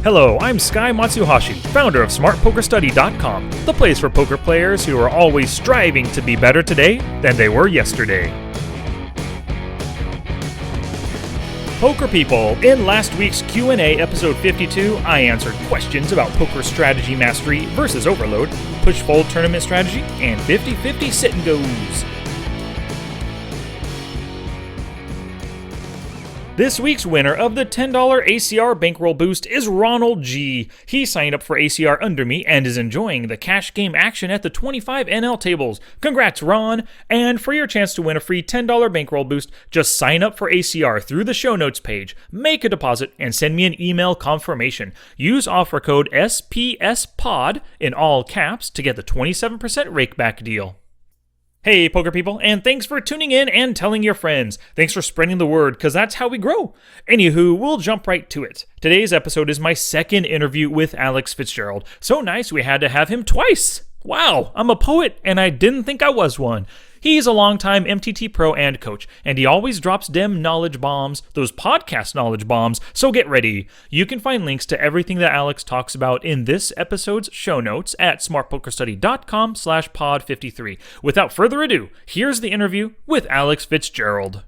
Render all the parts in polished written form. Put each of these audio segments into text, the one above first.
Hello, I'm Sky Matsuhashi, founder of SmartPokerStudy.com, the place for poker players who are always striving to be better today than they were yesterday. Poker people, in last week's Q&A episode 52, I answered questions about poker strategy mastery versus overload, push-fold tournament strategy, and 50-50 sit-and-goes. This week's winner of the $10 ACR bankroll boost is Ronald G. He signed up for ACR under me and is enjoying the cash game action at the 25 NL tables. Congrats, Ron! And for your chance to win a free $10 bankroll boost, just sign up for ACR through the show notes page, make a deposit, and send me an email confirmation. Use offer code SPSPOD in all caps to get the 27% rakeback deal. Hey, poker people, and thanks for tuning in and telling your friends. Thanks for spreading the word, because that's how we grow. Anywho, we'll jump right to it. Today's episode is my second interview with Alex Fitzgerald. So nice we had to have him twice. Wow, I'm a poet, and I didn't think I was one. He's a longtime MTT pro and coach, and he always drops dem knowledge bombs, those podcast knowledge bombs, so get ready. You can find links to everything that Alex talks about in this episode's show notes at smartpokerstudy.com/pod53. Without further ado, here's the interview with Alex Fitzgerald.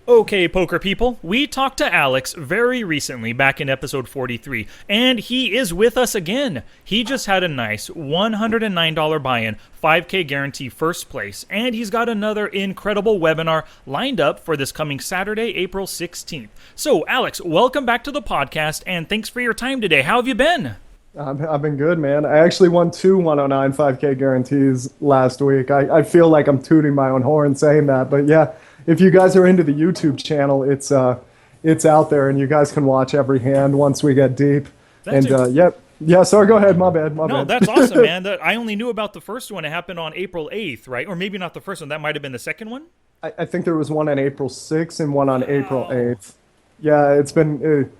Okay, poker people, we talked to Alex very recently back in episode 43, and he is with us again. He just had a nice $109 buy-in, 5K guarantee first place, and he's got another incredible webinar lined up for this coming Saturday, April 16th. So, Alex, welcome back to the podcast, and thanks for your time today. How have you been? I've been good, man. I actually won two 109 5K guarantees last week. I feel like I'm tooting my own horn saying that, but yeah. If you guys are into the YouTube channel, it's out there, and you guys can watch every hand once we get deep. Yeah. Sorry, go ahead. My bad. No, that's awesome, man. I only knew about the first one. It happened on April 8th, right? Or maybe not the first one. That might have been the second one. I think there was one on April 6th and one on April 8th. Yeah, it's been good.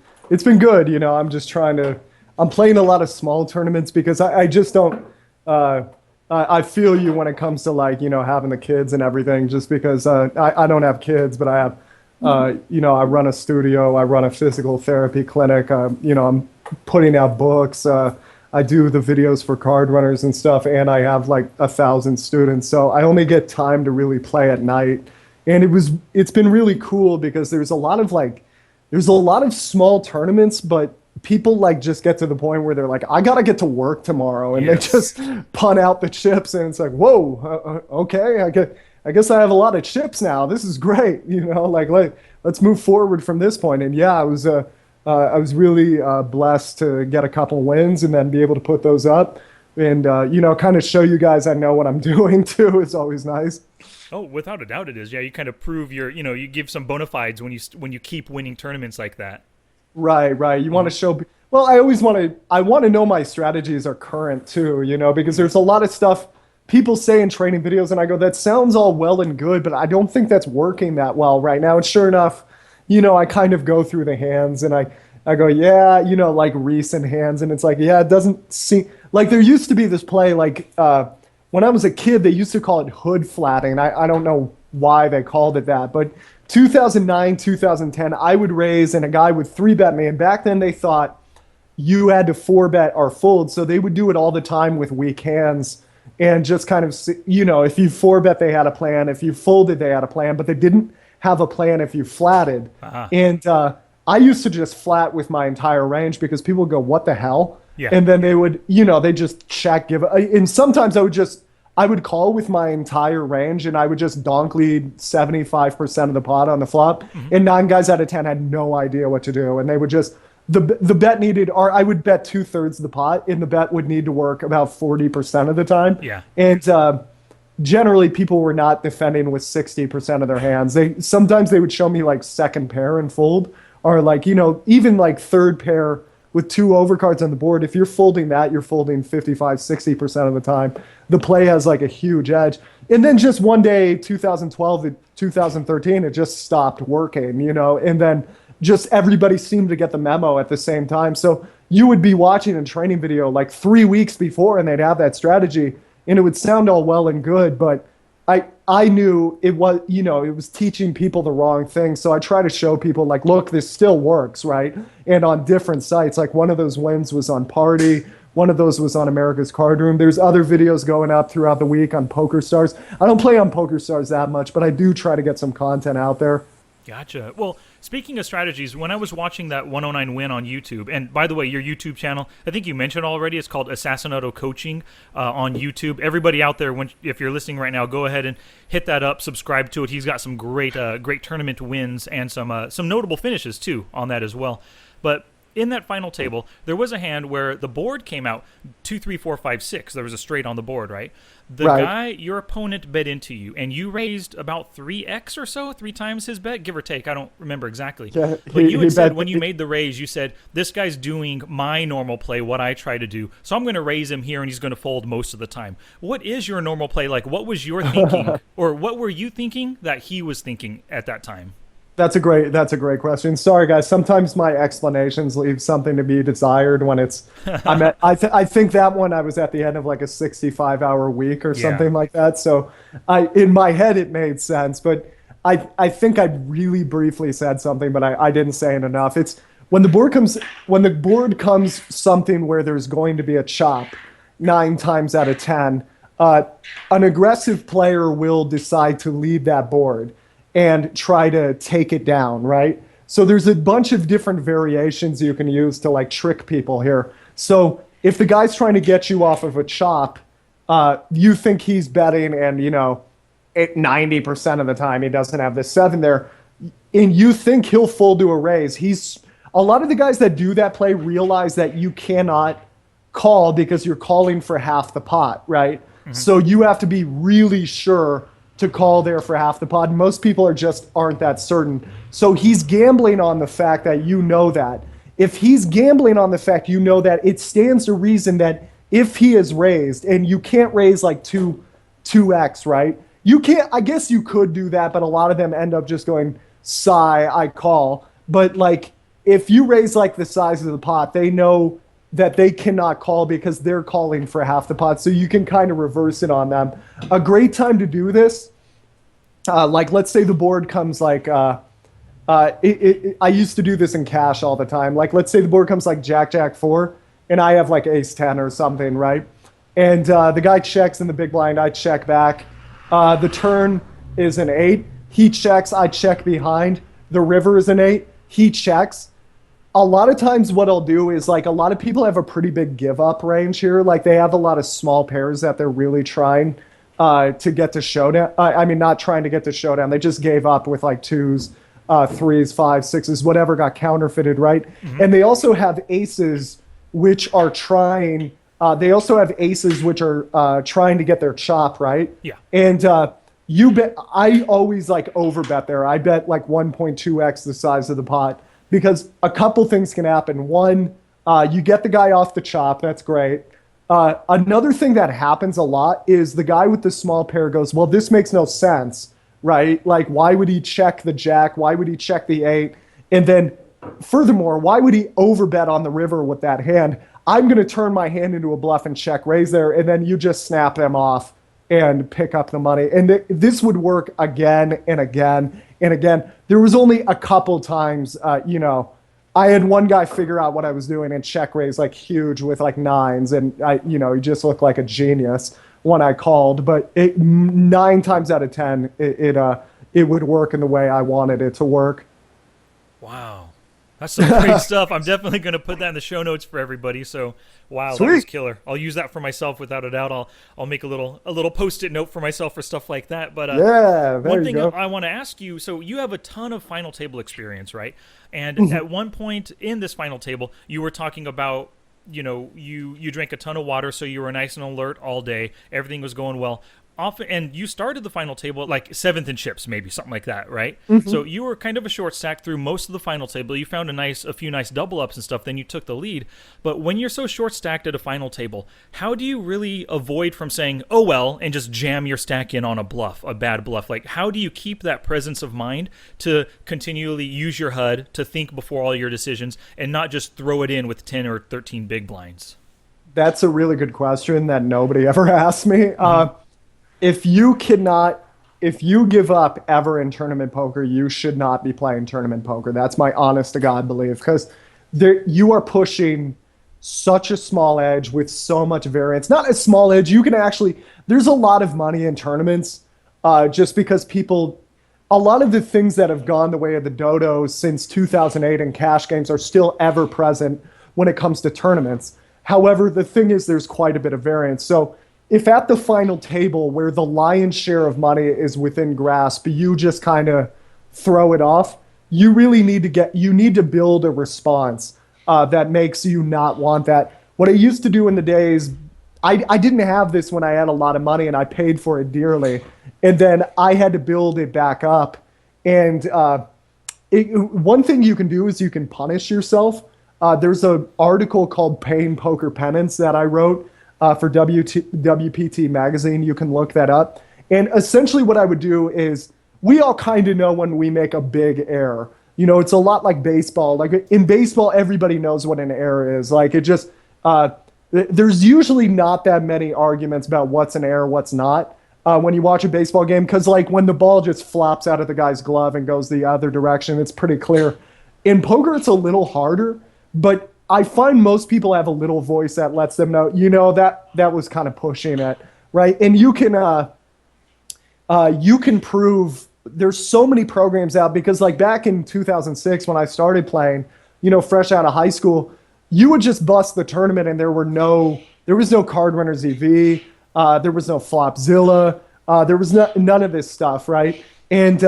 You know, I'm just I'm playing a lot of small tournaments because I just don't. I feel you when it comes to having the kids and everything, just because I don't have kids, but I have, I run a studio, I run a physical therapy clinic, I'm putting out books, I do the videos for card runners and stuff, and I have 1,000 students, so I only get time to really play at night. And it's been really cool because there's a lot of small tournaments, but people just get to the point where they're like, I gotta get to work tomorrow, and yes. They just punt out the chips, and it's like, whoa, okay, I guess I have a lot of chips now. This is great, let's move forward from this point. And yeah, I was really blessed to get a couple wins and then be able to put those up, and kind of show you guys I know what I'm doing too. It's always nice. Oh, without a doubt, it is. Yeah, you kind of prove you give some bona fides when you keep winning tournaments like that. Right. You want to show. Well, I want to know my strategies are current too, because there's a lot of stuff people say in training videos, and I go, that sounds all well and good, but I don't think that's working that well right now. And sure enough, I kind of go through the hands, and I go, yeah, recent hands, and it's like, yeah, it doesn't seem like there used to be this play when I was a kid, they used to call it hood flatting. I don't know why they called it that, but 2009, 2010, I would raise and a guy would 3-bet me. And back then they thought you had to 4-bet or fold. So they would do it all the time with weak hands and just kind of, if you 4-bet, they had a plan. If you folded, they had a plan, but they didn't have a plan if you flatted. Uh-huh. And I used to just flat with my entire range because people would go, what the hell? Yeah. And then they would, they just check, and sometimes I would call with my entire range, and I would just donk lead 75% of the pot on the flop, and 9 guys out of 10 had no idea what to do, and they would just the bet needed, or I would bet 2/3 of the pot, and the bet would need to work about 40% of the time. Yeah, and generally people were not defending with 60% of their hands. Sometimes they would show me second pair and fold, or even third pair with 2 overcards on the board. If you're folding that, you're folding 55-60% of the time. The play has a huge edge. And then just one day, 2012 to 2013, it just stopped working, and then just everybody seemed to get the memo at the same time. So you would be watching a training video like 3 weeks before and they'd have that strategy and it would sound all well and good, but I knew it was, you know, it was teaching people the wrong thing. So I try to show people like, look, this still works, right? And on different sites, like one of those wins was on Party. One of those was on America's Card Room. There's other videos going up throughout the week on PokerStars. I don't play on PokerStars that much, but I do try to get some content out there. Gotcha. Well, speaking of strategies, when I was watching that 109 win on YouTube, and by the way, your YouTube channel, I think you mentioned already, it's called Assassinato Coaching on YouTube. Everybody out there, if you're listening right now, go ahead and hit that up, subscribe to it. He's got some great tournament wins and some notable finishes too on that as well. But in that final table, there was a hand where the board came out 2, 3, 4, 5, 6. There was a straight on the board, right? The guy, your opponent, bet into you, and you raised about 3x or so, 3 times his bet, give or take. I don't remember exactly. Yeah, but you had said when you made the raise, you said, this guy's doing my normal play, what I try to do, so I'm going to raise him here, and he's going to fold most of the time. What is your normal play like? What was your thinking, or what were you thinking that he was thinking at that time? That's a great question. Sorry, guys. Sometimes my explanations leave something to be desired when it's. I think that one I was at the end of like a 65-hour week or something like that. So, in my head it made sense, but I think I really briefly said something, but I didn't say it enough. It's when the board comes something where there's going to be a chop, 9 times out of 10, an aggressive player will decide to leave that board and try to take it down, right? So there's a bunch of different variations you can use to like trick people here. So if the guy's trying to get you off of a chop, you think he's betting and, you know, 90% of the time he doesn't have the 7 there, and you think he'll fold to a raise. A lot of the guys that do that play realize that you cannot call because you're calling for half the pot, right? Mm-hmm. So you have to be really sure to call there for half the pot. Most people aren't that certain. So he's gambling on the fact that you know that. If he's gambling on the fact you know that, it stands to reason that if he is raised, and you can't raise like 2x, right? You can't, I guess you could do that, but a lot of them end up just going, sigh, I call. But like, if you raise like the size of the pot, they know that they cannot call because they're calling for half the pot. So you can kind of reverse it on them. A great time to do this, like let's say the board comes like, I used to do this in cash all the time. Like let's say the board comes like Jack, Jack 4, and I have like Ace 10 or something, right? And the guy checks in the big blind, I check back. The turn is an 8. He checks, I check behind. The river is an 8. He checks. A lot of times what I'll do is like a lot of people have a pretty big give up range here. Like they have a lot of small pairs that they're really trying to get to showdown. I mean, not trying to get to showdown. They just gave up with like 2s, 3s, 5s, 6s, whatever got counterfeited, right? Mm-hmm. And they also have aces which are trying. They also have aces which are trying to get their chop, right? Yeah. And you bet. I always like overbet there. I bet like 1.2x the size of the pot. Because a couple things can happen. One, you get the guy off the chop. That's great. Another thing that happens a lot is the guy with the small pair goes, well, this makes no sense, right? Like, why would he check the jack? Why would he check the 8? And then, furthermore, why would he overbet on the river with that hand? I'm going to turn my hand into a bluff and check raise there, and then you just snap them off and pick up the money. And this would work again and again and again. There was only a couple times, you know, I had one guy figure out what I was doing and check raise like huge with like 9s. And he just looked like a genius when I called. But 9 times out of 10, it would work in the way I wanted it to work. Wow. That's some great stuff. I'm definitely going to put that in the show notes for everybody. So, wow, Sweet. That was killer. I'll use that for myself without a doubt. I'll make a little post-it note for myself for stuff like that. But one thing I want to ask you, so you have a ton of final table experience, right? And at one point in this final table, you were talking about, you know, you drank a ton of water, so you were nice and alert all day. Everything was going well. often, and you started the final table at like 7th in chips, maybe something like that, right? So you were kind of a short stack through most of the final table. You found a few nice double ups and stuff. Then you took the lead. But when you're so short stacked at a final table, how do you really avoid from saying, "Oh well," and just jam your stack in on a bad bluff? Like, how do you keep that presence of mind to continually use your HUD to think before all your decisions and not just throw it in with 10 or 13 big blinds? That's a really good question that nobody ever asked me. If you give up ever in tournament poker, you should not be playing tournament poker. That's my honest to God belief, because you are pushing such a small edge with so much variance. Not a small edge. You can actually, there's a lot of money in tournaments just because a lot of the things that have gone the way of the dodo since 2008 in cash games are still ever present when it comes to tournaments. However, the thing is there's quite a bit of variance. So if at the final table where the lion's share of money is within grasp, you just kind of throw it off, you really need to build a response that makes you not want that. What I used to do in the days, I didn't have this when I had a lot of money and I paid for it dearly. And then I had to build it back up. And one thing you can do is you can punish yourself. There's an article called Pain Poker Penance that I wrote for WPT magazine. You can look that up. And essentially what I would do is, we all kind of know when we make a big error. You know, it's a lot like baseball. Like in baseball, everybody knows what an error is. Like it just, there's usually not that many arguments about what's an error, what's not. When you watch a baseball game, because like when the ball just flops out of the guy's glove and goes the other direction, it's pretty clear. In poker, it's a little harder, but I find most people have a little voice that lets them know, you know, that was kind of pushing it, right? And you can prove, there's so many programs out, because like back in 2006 when I started playing, you know, fresh out of high school, you would just bust the tournament and there was no Card Runners EV, there was no Flopzilla, there was none of this stuff, right? And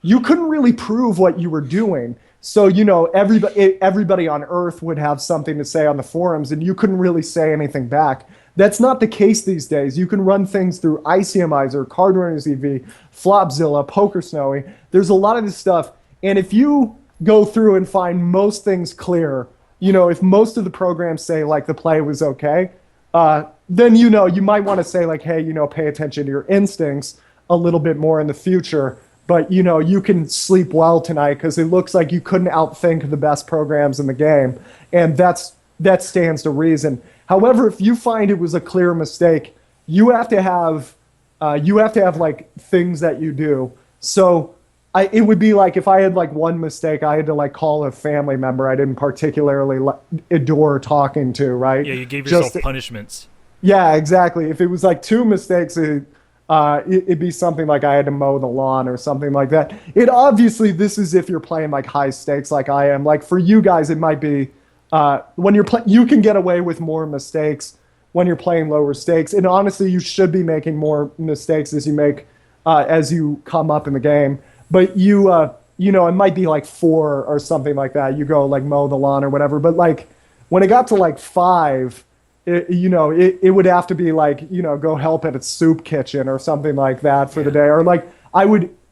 you couldn't really prove what you were doing. So, you know, everybody on Earth would have something to say on the forums, and you couldn't really say anything back. That's not the case these days. You can run things through ICMizer, Card Runners EV, Flopzilla, Poker Snowy. There's a lot of this stuff. And if you go through and find most things clear, you know, if most of the programs say like the play was okay, then, you know, you might want to say like, hey, you know, pay attention to your instincts a little bit more in the future. But, you know, you can sleep well tonight because it looks like you couldn't outthink the best programs in the game. And that stands to reason. However, if you find it was a clear mistake, you have to have like things that you do. So it would be like if I had like one mistake, I had to like call a family member I didn't particularly adore talking to, right? Yeah, you gave yourself punishments. Yeah, exactly. If it was like two mistakes, it'd be something like I had to mow the lawn or something like that. Obviously, this is if you're playing like high stakes like I am. Like for you guys, it might be when you're you can get away with more mistakes when you're playing lower stakes. And honestly, you should be making more mistakes as you come up in the game. But you know, it might be like 4 or something like that. You go like mow the lawn or whatever. But like when it got to like 5, it would have to be like, you know, go help at a soup kitchen or something like that for the day. Or like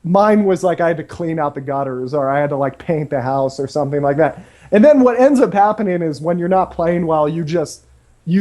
mine was like I had to clean out the gutters, or I had to like paint the house or something like that. And then what ends up happening is when you're not playing well, you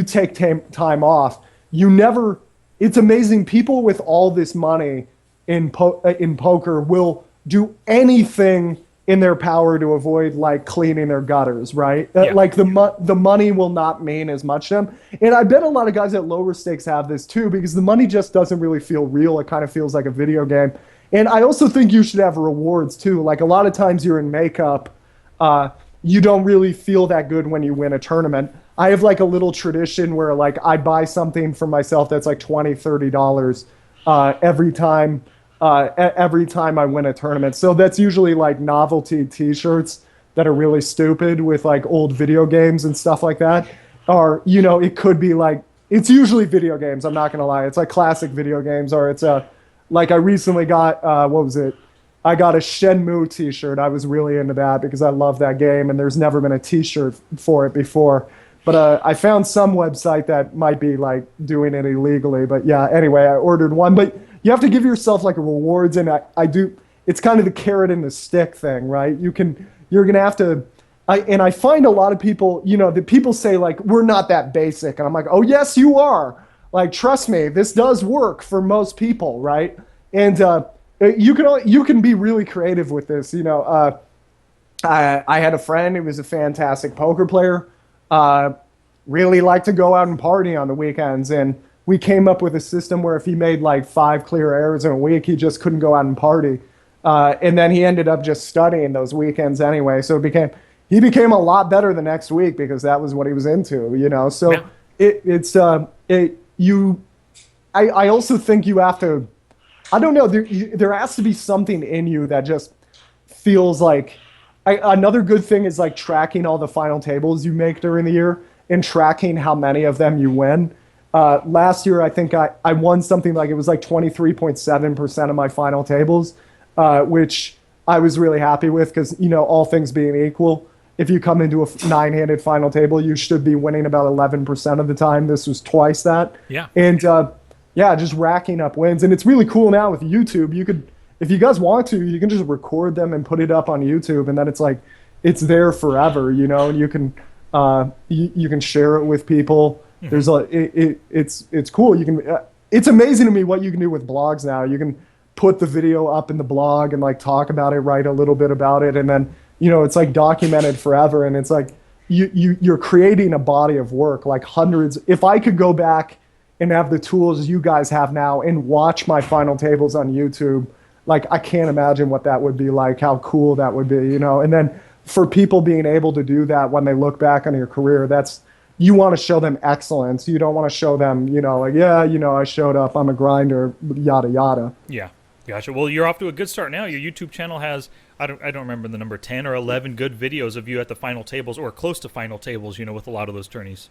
take time off. It's amazing. People with all this money in poker will do anything in their power to avoid like cleaning their gutters, right? Yeah. Like the money will not mean as much to them. And I bet a lot of guys at lower stakes have this too, because the money just doesn't really feel real. It kind of feels like a video game. And I also think you should have rewards too. Like a lot of times you're in makeup, you don't really feel that good when you win a tournament. I have like a little tradition where like I buy something for myself that's like $20, $30 every time I win a tournament. So that's usually like novelty t-shirts that are really stupid with like old video games and stuff like that. Or, you know, it could be like, it's usually video games, I'm not going to lie. It's like classic video games, or it's like I recently got, what was it? I got a Shenmue t-shirt. I was really into that because I love that game, and there's never been a t-shirt for it before. But I found some website that might be like doing it illegally. But yeah, anyway, I ordered one. But you have to give yourself like rewards, and I do. It's kind of the carrot and the stick thing, right? You're gonna have to. I find a lot of people, the people say like, we're not that basic, and I'm like, oh yes, you are. Like, trust me, this does work for most people, right? And you can be really creative with this. I had a friend who was a fantastic poker player. Really liked to go out and party on the weekends, and we came up with a system where if he made like 5 clear errors in a week, he just couldn't go out and party. And then he ended up just studying those weekends anyway. So he became a lot better the next week because that was what he was into, So yeah. I also think you have to, I don't know, there has to be something in you that just feels like, another good thing is like tracking all the final tables you make during the year and tracking how many of them you win. Last year, I think I won something like, it was like 23.7% of my final tables, which I was really happy with because, all things being equal, if you come into a 9-handed final table, you should be winning about 11% of the time. This was twice that. Yeah. And just racking up wins. And it's really cool now with YouTube. You could, if you guys want to, you can just record them and put it up on YouTube, and then it's like, it's there forever, and you can you can share it with people. Mm-hmm. It's cool. You can it's amazing to me what you can do with blogs now. You can put the video up in the blog and like talk about it, write a little bit about it, and then it's like documented forever. And it's like you're creating a body of work, like hundreds. If I could go back and have the tools you guys have now and watch my final tables on YouTube, like I can't imagine what that would be like, how cool that would be, And then for people being able to do that when they look back on your career, you want to show them excellence. You don't want to show them, like, yeah, I showed up, I'm a grinder, yada, yada. Yeah. Gotcha. Well, you're off to a good start now. Your YouTube channel has, I don't remember the number, 10 or 11 good videos of you at the final tables or close to final tables, with a lot of those tourneys.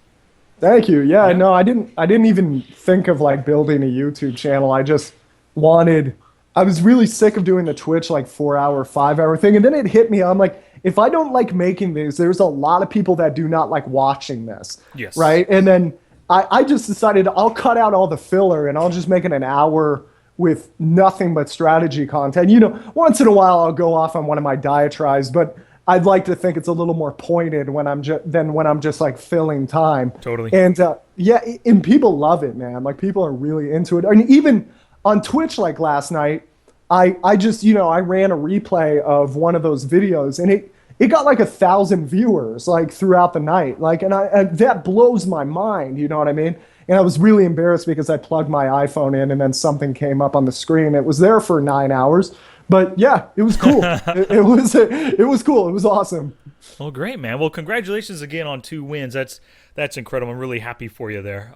Thank you. Yeah, no, I didn't even think of like building a YouTube channel. I just I was really sick of doing the Twitch like 4-hour, 5-hour thing. And then it hit me. I'm like, if I don't like making these, there's a lot of people that do not like watching this. Yes. Right. And then I just decided I'll cut out all the filler and I'll just make it an hour with nothing but strategy content. Once in a while I'll go off on one of my diatribes, but I'd like to think it's a little more pointed than when I'm just like filling time. Totally. And and people love it, man. Like people are really into it. And even on Twitch, like last night, I just, I ran a replay of one of those videos, and it got like 1,000 viewers like throughout the night. Like, and that blows my mind. You know what I mean? And I was really embarrassed because I plugged my iPhone in and then something came up on the screen. It was there for 9 hours, but yeah, it was cool. it was cool. It was awesome. Well, great, man. Well, congratulations again on 2 wins. That's incredible. I'm really happy for you there.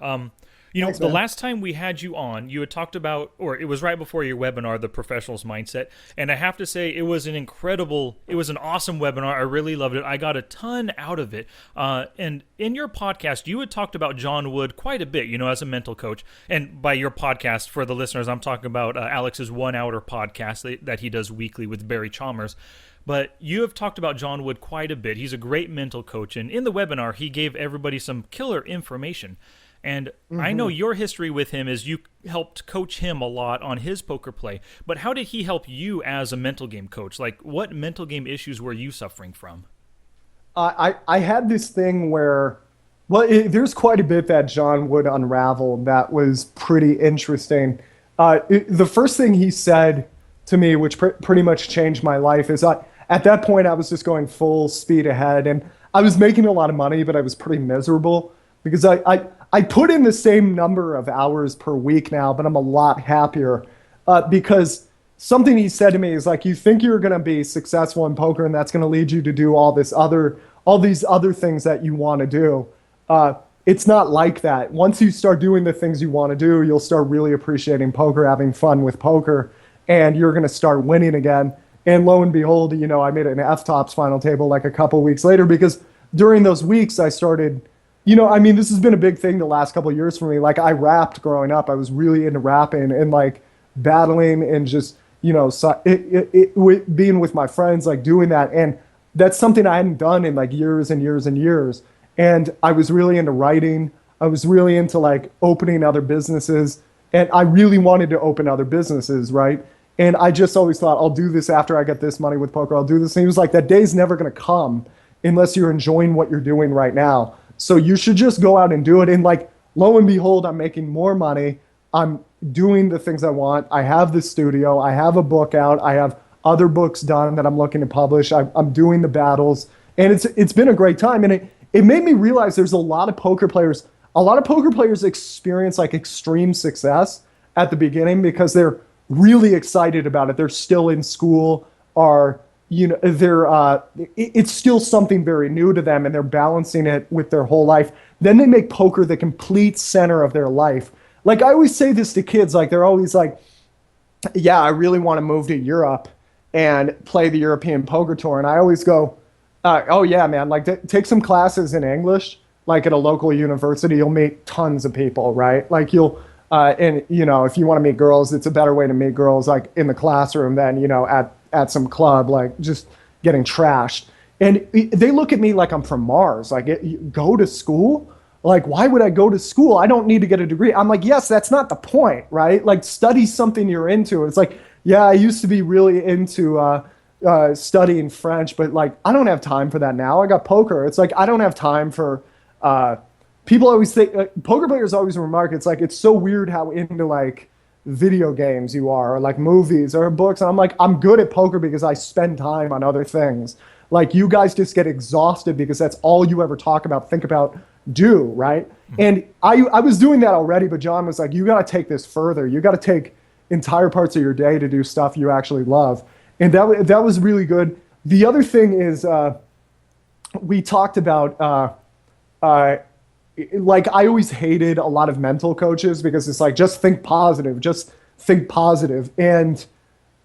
Thanks, the man. last time we had you on, you had talked about, or it was right before your webinar, The Professional's Mindset. And I have to say, it was an awesome webinar. I really loved it. I got a ton out of it. And in your podcast, you had talked about John Wood quite a bit, as a mental coach. And by your podcast, for the listeners, I'm talking about Alex's 1 Hour podcast that he does weekly with Barry Chalmers. But you have talked about John Wood quite a bit. He's a great mental coach. And in the webinar, he gave everybody some killer information. And I know your history with him is you helped coach him a lot on his poker play. But how did he help you as a mental game coach? Like, what mental game issues were you suffering from? I had this thing where, there's quite a bit that John Wood unraveled that was pretty interesting. The first thing he said to me, which pretty much changed my life, is at that point I was just going full speed ahead. And I was making a lot of money, but I was pretty miserable because I put in the same number of hours per week now, but I'm a lot happier because something he said to me is like, you think you're going to be successful in poker and that's going to lead you to do all these other things that you want to do. It's not like that. Once you start doing the things you want to do, you'll start really appreciating poker, having fun with poker, and you're going to start winning again. And lo and behold, I made an F-Tops final table like a couple weeks later because during those weeks I started, this has been a big thing the last couple of years for me. Like I rapped growing up. I was really into rapping and like battling and just, being with my friends, like doing that. And that's something I hadn't done in like years and years and years. And I was really into writing. I was really into like opening other businesses. And I really wanted to open other businesses, right? And I just always thought, I'll do this after I get this money with poker. I'll do this. And he was like, that day's never going to come unless you're enjoying what you're doing right now. So you should just go out and do it. And like, lo and behold, I'm making more money. I'm doing the things I want. I have the studio. I have a book out. I have other books done that I'm looking to publish. I'm doing the battles. And it's been a great time. And it made me realize there's a lot of poker players. A lot of poker players experience like extreme success at the beginning because they're really excited about it. They're still in school, or it's still something very new to them, and they're balancing it with their whole life. Then they make poker the complete center of their life. Like I always say this to kids, like they're always like, yeah, I really want to move to Europe and play the European Poker Tour. And I always go, oh yeah, man, like take some classes in English, like at a local university. You'll meet tons of people, right? Like and if you want to meet girls, it's a better way to meet girls like in the classroom than, at some club, like just getting trashed. And they look at me like I'm from Mars. Like, go to school? Like, why would I go to school? I don't need to get a degree. I'm like, yes, that's not the point, right? Like, study something you're into. It's like, yeah, I used to be really into studying French, but like, I don't have time for that now. I got poker. It's like, I don't have time for, people always think, poker players always remark, it's like, it's so weird how into like video games you are, or like movies or books. And I'm like, I'm good at poker because I spend time on other things. Like you guys just get exhausted because that's all you ever talk about, think about, do, right? And I was doing that already, but John was like, you got to take this further. You got to take entire parts of your day to do stuff you actually love. And that was really good. The other thing is we talked about, like I always hated a lot of mental coaches because it's like, just think positive, just think positive. And,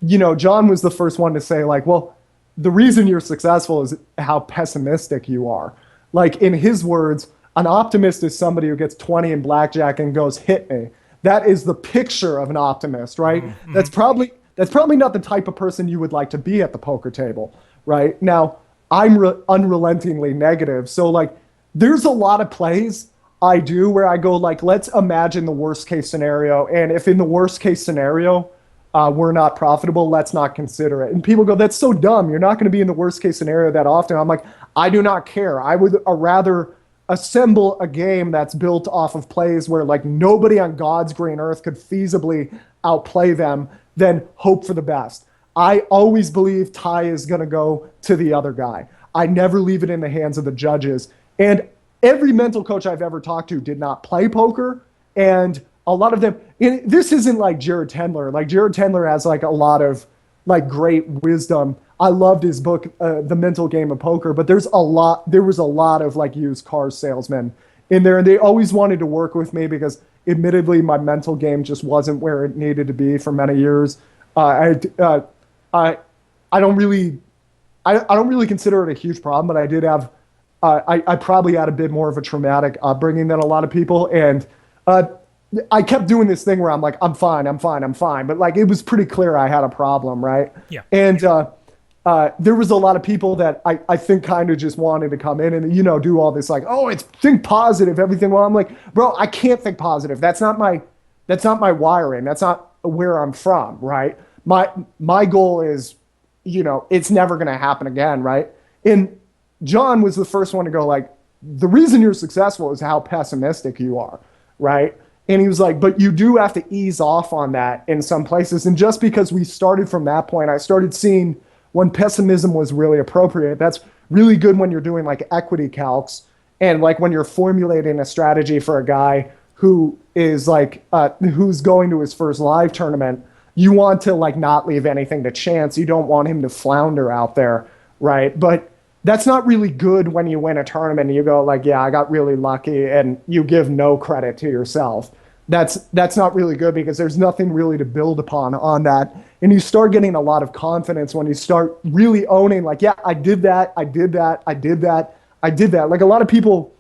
John was the first one to say like, well, the reason you're successful is how pessimistic you are. Like in his words, an optimist is somebody who gets 20 in blackjack and goes, hit me. That is the picture of an optimist, right? Mm-hmm. That's probably not the type of person you would like to be at the poker table, right? Now, I'm unrelentingly negative. So like, there's a lot of plays I do where I go like, let's imagine the worst case scenario. And if in the worst case scenario, we're not profitable, let's not consider it. And people go, that's so dumb. You're not going to be in the worst case scenario that often. I'm like, I do not care. I would rather assemble a game that's built off of plays where like nobody on God's green earth could feasibly outplay them than hope for the best. I always believe tie is going to go to the other guy. I never leave it in the hands of the judges. And every mental coach I've ever talked to did not play poker. And a lot of them, this isn't like Jared Tendler. Like Jared Tendler has like a lot of like great wisdom. I loved his book, The Mental Game of Poker, but there was a lot of like used car salesmen in there. And they always wanted to work with me because admittedly my mental game just wasn't where it needed to be for many years. I don't really consider it a huge problem, but I did have, I probably had a bit more of a traumatic upbringing than a lot of people. And I kept doing this thing where I'm like, I'm fine. But like, it was pretty clear I had a problem, right? Yeah. And there was a lot of people that I think kind of just wanted to come in and, do all this like, oh, it's think positive, everything. Well, I'm like, bro, I can't think positive. That's not my wiring. That's not where I'm from, right? My goal is, it's never going to happen again, right? And John was the first one to go like, the reason you're successful is how pessimistic you are, right? And he was like, but you do have to ease off on that in some places. And just because we started from that point, I started seeing when pessimism was really appropriate. That's really good when you're doing like equity calcs and like when you're formulating a strategy for a guy who is like, who's going to his first live tournament. You want to like not leave anything to chance. You don't want him to flounder out there, right? But that's not really good when you win a tournament and you go like, yeah, I got really lucky, and you give no credit to yourself. That's not really good because there's nothing really to build upon on that. And you start getting a lot of confidence when you start really owning like, yeah, I did that. Like a lot of people,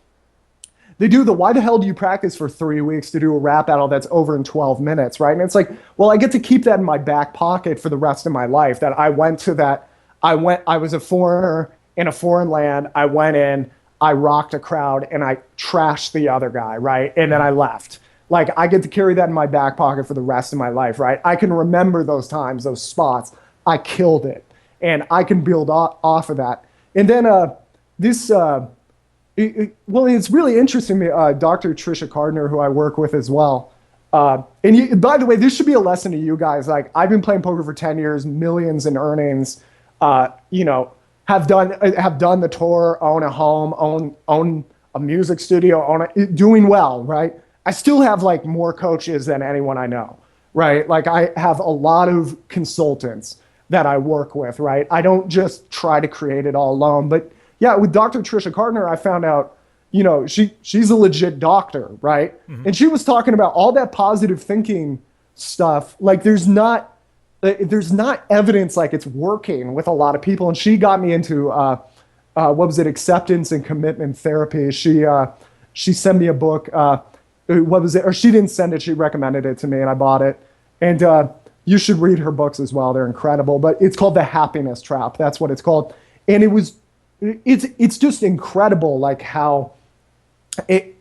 they do why the hell do you practice for 3 weeks to do a rap battle that's over in 12 minutes, right? And it's like, well, I get to keep that in my back pocket for the rest of my life, that I was a foreigner in a foreign land. I went in, I rocked a crowd and I trashed the other guy, right? And then I left. Like, I get to carry that in my back pocket for the rest of my life, right? I can remember those times, those spots. I killed it. And I can build off of that. And then it's really interesting. Dr. Tricia Cardner, who I work with as well. By the way, this should be a lesson to you guys. Like, I've been playing poker for 10 years, millions in earnings, have done the tour, own a home, own a music studio, doing well, right? I still have like more coaches than anyone I know, right? Like, I have a lot of consultants that I work with, right? I don't just try to create it all alone. But yeah, with Dr. Tricia Cardner, I found out, she's a legit doctor, right? Mm-hmm. And she was talking about all that positive thinking stuff. Like, there's not evidence like it's working with a lot of people. And she got me into acceptance and commitment therapy. She sent me a book. Or she didn't send it. She recommended it to me, and I bought it. And you should read her books as well. They're incredible. But it's called The Happiness Trap. That's what it's called. And it's just incredible, like how it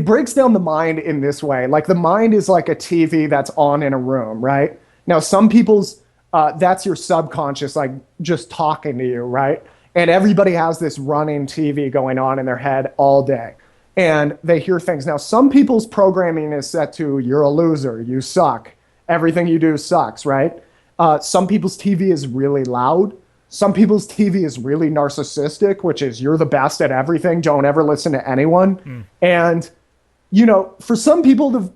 breaks down the mind in this way. Like, the mind is like a TV that's on in a room, right? Now, some people's that's your subconscious, like, just talking to you, right? And everybody has this running TV going on in their head all day, and they hear things. Now, some people's programming is set to, you're a loser, you suck, everything you do sucks, right? Some people's TV is really loud. Some people's TV is really narcissistic, which is, you're the best at everything, don't ever listen to anyone. And, for some people,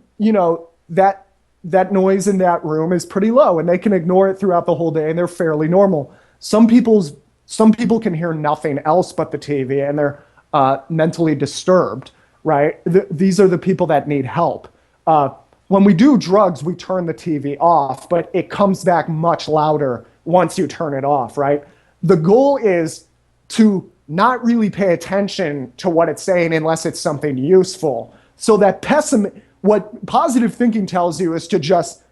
that noise in that room is pretty low, and they can ignore it throughout the whole day, and they're fairly normal. Some people can hear nothing else but the TV, and they're mentally disturbed, right? These are the people that need help. When we do drugs, we turn the TV off, but it comes back much louder once you turn it off, right? The goal is to not really pay attention to what it's saying unless it's something useful. So that what positive thinking tells you is to just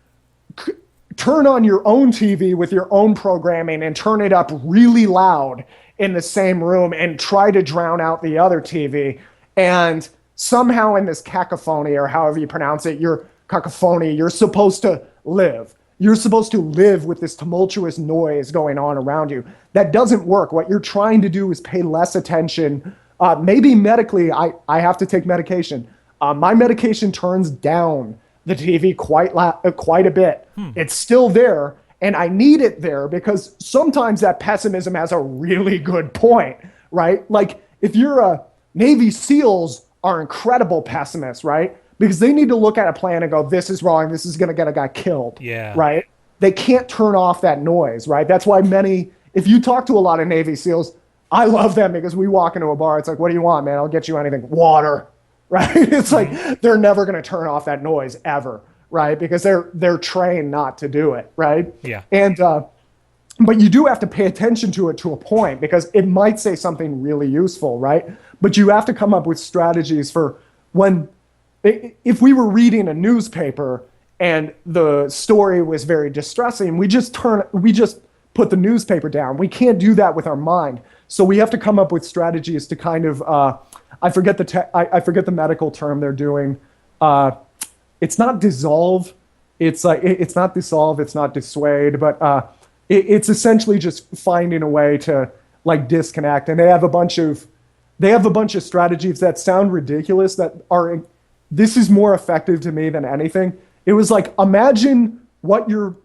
turn on your own TV with your own programming and turn it up really loud in the same room and try to drown out the other TV. And somehow in this cacophony, or however you pronounce it, you're supposed to live. You're supposed to live with this tumultuous noise going on around you. That doesn't work. What you're trying to do is pay less attention. Maybe medically, I have to take medication. My medication turns down the TV quite a bit. It's still there, and I need it there because sometimes that pessimism has a really good point, right? Like, if you're Navy SEALs are incredible pessimists, right? Because they need to look at a plan and go, this is wrong, this is going to get a guy killed, right? They can't turn off that noise, right? That's why if you talk to a lot of Navy SEALs, I love them because we walk into a bar, it's like, what do you want, man? I'll get you anything. Water, right? It's like, they're never going to turn off that noise ever, right? Because they're trained not to do it, right? Yeah. And, but you do have to pay attention to it to a point because it might say something really useful, right? But you have to come up with strategies for if we were reading a newspaper and the story was very distressing, we just put the newspaper down. We can't do that with our mind. So we have to come up with strategies to kind of, I forget the medical term they're doing. It's not dissolve. It's not dissolve. It's not dissuade, but it's essentially just finding a way to like disconnect. And they have a bunch of strategies that sound ridiculous that are. This is more effective to me than anything. It was like, imagine what your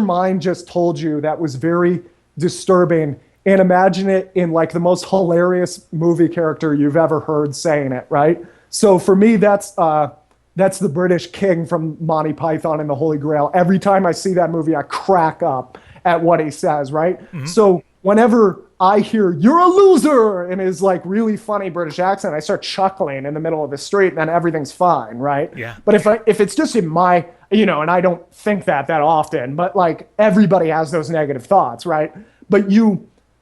mind just told you that was very disturbing, and imagine it in like the most hilarious movie character you've ever heard saying it, right? So for me, that's the British King from Monty Python and the Holy Grail. Every time I see that movie, I crack up at what he says, right? Mm-hmm. So whenever I hear, you're a loser, in his like really funny British accent, I start chuckling in the middle of the street, and then everything's fine, right? Yeah. But if it's just in my, and I don't think that often, but like everybody has those negative thoughts, right? But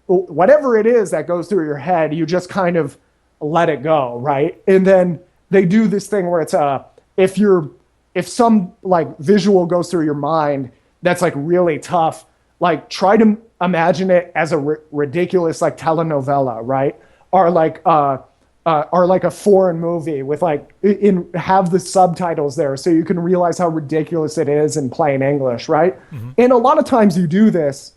whatever it is that goes through your head, you just kind of let it go, right? And then they do this thing where it's if some like visual goes through your mind that's like really tough, like try to imagine it as a ridiculous like telenovela, right? are like a foreign movie with like have the subtitles there so you can realize how ridiculous it is in plain English, right? And a lot of times you do this